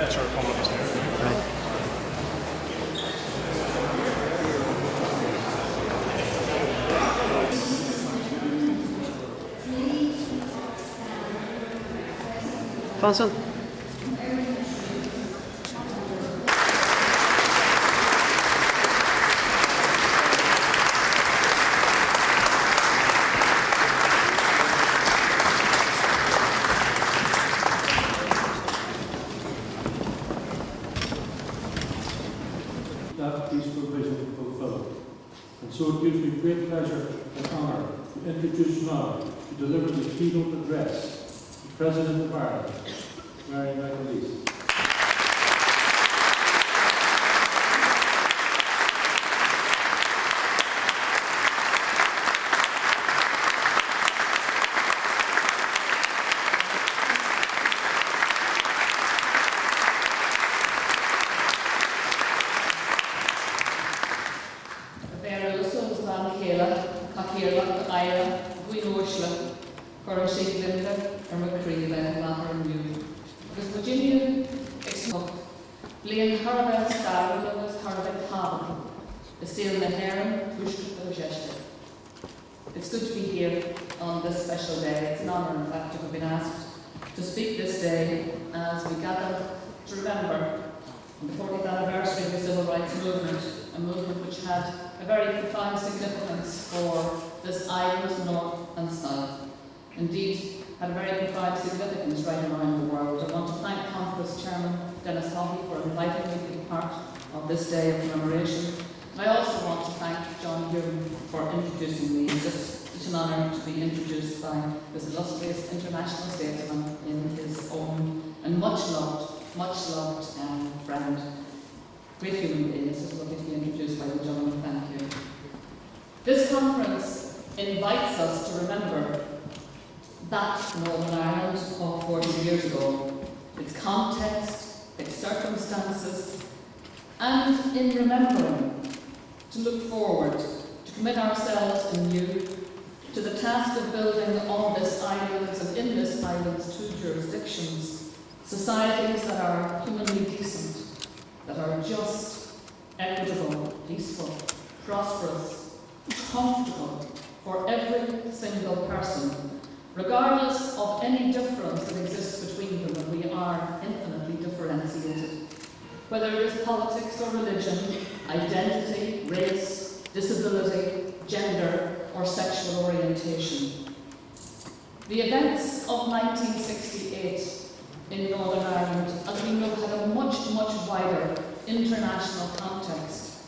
Czech Republic is there. Right. Fanson. That peaceful vision fulfilled. And so it gives me great pleasure and honour to introduce now to deliver the keynote address, the President of Ireland, Mary McAleese. It's good to be here on this special day. It's an honour, in fact, to have been asked to speak this day as we gather to remember the 40th anniversary of the Civil Rights Movement, a movement which had a very profound significance for this island, north and south. Indeed, had a very profound significance right around the world. I want to thank Conference Chairman Dennis Haughey for inviting me to be part of this day of commemoration. And I also want to thank John Hume for introducing me. It's such an honour to be introduced by this illustrious international statesman in his own and much loved friend. Great human being. It's just lovely to be introduced by you, John. Thank you. This conference invites us to remember that Northern Ireland of 40 years ago, its context, its circumstances, and in remembering, to look forward, to commit ourselves anew to the task of building on this island and in this island's two jurisdictions, societies that are humanly decent, that are just, equitable, peaceful, prosperous, comfortable for every single person, regardless of any difference that exists between them, and we are infinitely differentiated. Whether it is politics or religion, identity, race, disability, gender, or sexual orientation. The events of 1968 in Northern Ireland, as we know, had a much wider international context.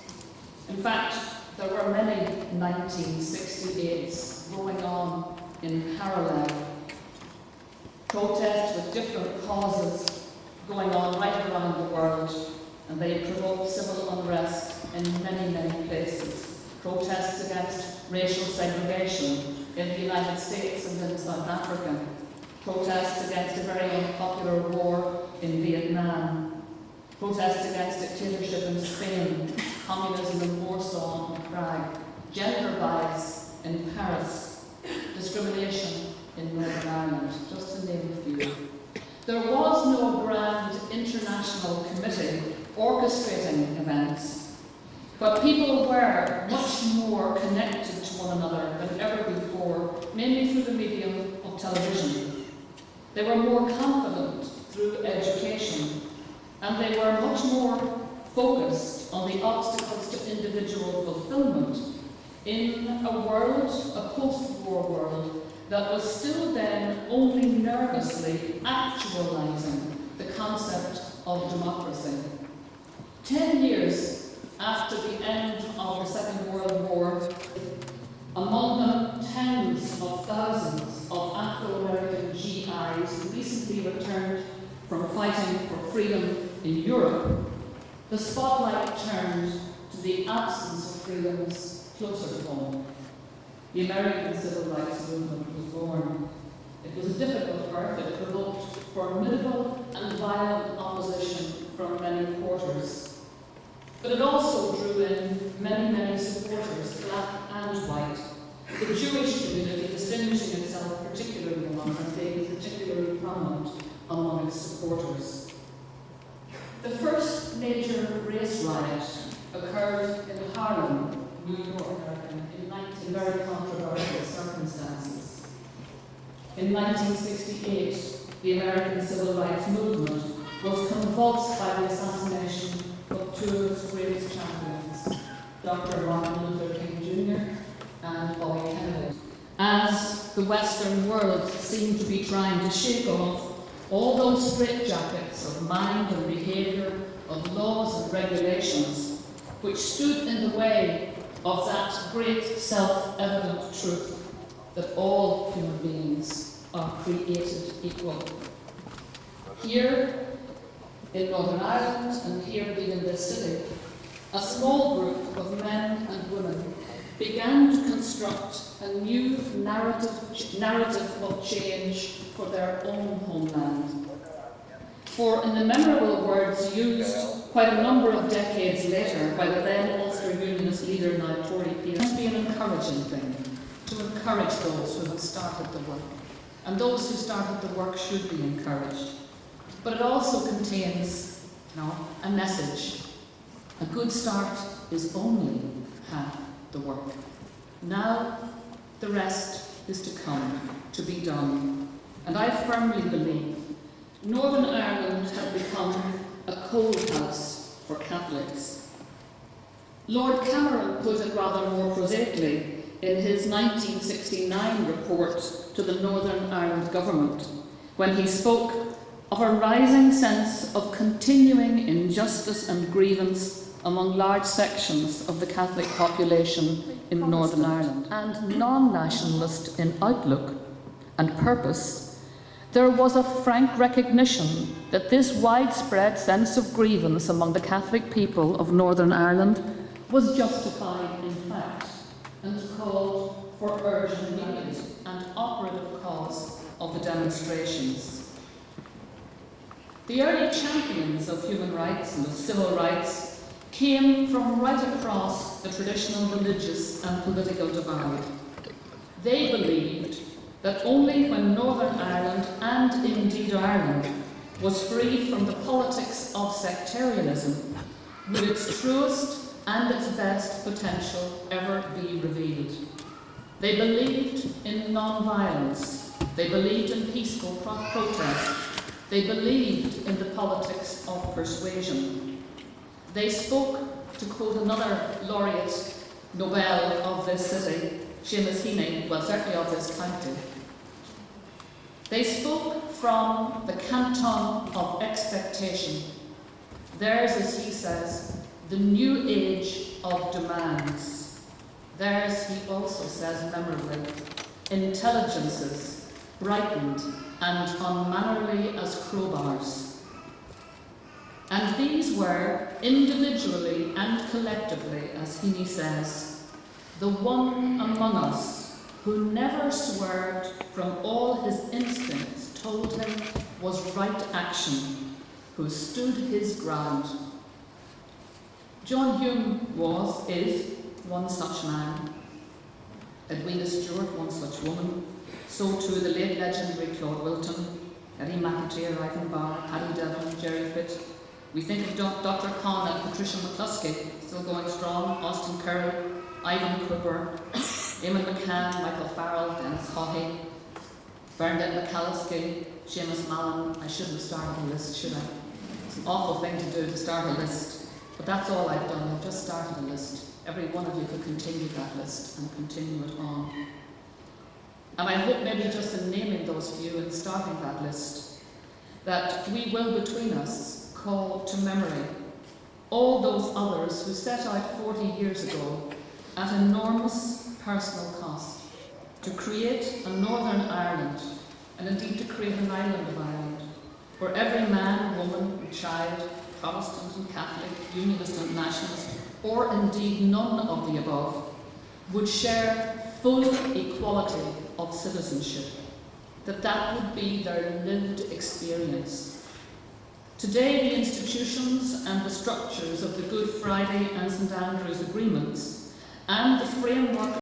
In fact, there were many 1968s going on in parallel. Protests with different causes going on right around the world, and they provoked civil unrest in many places. Protests against racial segregation in the United States and in South Africa. Protests against a very unpopular war in Vietnam. Protests against dictatorship in Spain, communism in Warsaw and Prague, gender bias in Paris, discrimination in Northern Ireland, just to name a few. There was no grand international committee orchestrating events, but people were much more connected to one another than ever before, mainly through the medium of television. They were more confident through education, and they were much more focused on the obstacles to individual fulfillment in a world, a post-war world, that was still then only nervously actualizing the concept of democracy. 10 years after the end of the Second World War, among them tens of thousands of Afro-American GIs recently returned from fighting for freedom in Europe, the spotlight turned to the absence of freedoms closer to home. The American Civil Rights Movement was born. It was a difficult birth. It provoked formidable and violent opposition from many quarters. But it also drew in many supporters, black and white. The Jewish community distinguishing itself particularly among and being particularly prominent among its supporters. riot occurred in Harlem, New York, in very controversial circumstances. In 1968, the American Civil Rights Movement was convulsed by the assassination of two of its greatest champions, Dr. Martin Luther King Jr. and Bobby Kennedy. As the Western world seemed to be trying to shake off all those straitjackets of mind and behaviour, of laws and regulations, which stood in the way of that great self-evident truth that all human beings are created equal. Here in Northern Ireland, and here indeed in this city, a small group of men and women began to construct a new narrative of change for their own homeland. For in the memorable words used quite a number of decades later by the then Ulster Unionist leader, now Tory peer, it must be an encouraging thing to encourage those who have started the work. And those who started the work should be encouraged. But it also contains a message. A good start is only half the work. Now the rest is to come, to be done. And I firmly believe Northern Ireland had become a cold house for Catholics. Lord Cameron put it rather more prosaically in his 1969 report to the Northern Ireland government, when he spoke of a rising sense of continuing injustice and grievance among large sections of the Catholic population in Northern Ireland. And non-nationalist in outlook and purpose, there was a frank recognition that this widespread sense of grievance among the Catholic people of Northern Ireland was justified in fact, and called for urgent immediate and operative cause of the demonstrations. The early champions of human rights and of civil rights came from right across the traditional religious and political divide. They believed that only when Northern Ireland, and indeed Ireland, was free from the politics of sectarianism, would its truest and its best potential ever be revealed. They believed in non-violence. They believed in peaceful protest. They believed in the politics of persuasion. They spoke, to quote another laureate Nobel of this city, Seamus Heaney, well, certainly of this county. They spoke from the canton of expectation. Theirs, as he says, the new age of demands. Theirs, he also says memorably, intelligences brightened and unmannerly as crowbars. And these were, individually and collectively, as Heaney says, the one among us who never swerved from all his instincts told him was right action, who stood his ground. John Hume is one such man. Edwina Stewart, one such woman. So too the late legendary Claude Wilton, Eddie McIntyre, Ivan Barr, Paddy Devon, Jerry Fitt. We think of Dr. Conn and Patricia McCluskey, still going strong, Austin Curry, Ivan Cooper, Eamon McCann, Michael Farrell, Dennis Haughey, Bernadette McCalliskey, Seamus Mallon. I shouldn't have started a list, should I? It's an awful thing to do, to start a list. But that's all I've done. I've just started a list. Every one of you could continue that list and continue it on. And I hope maybe just in naming those few and starting that list, that we will between us call to memory all those others who set out 40 years ago at enormous personal cost to create a Northern Ireland, and indeed to create an island of Ireland, where every man, woman and child, Protestant and Catholic, Unionist and Nationalist, or indeed none of the above, would share full equality of citizenship, that would be their lived experience. Today, the institutions and the structures of the Good Friday and St Andrews agreements and the framework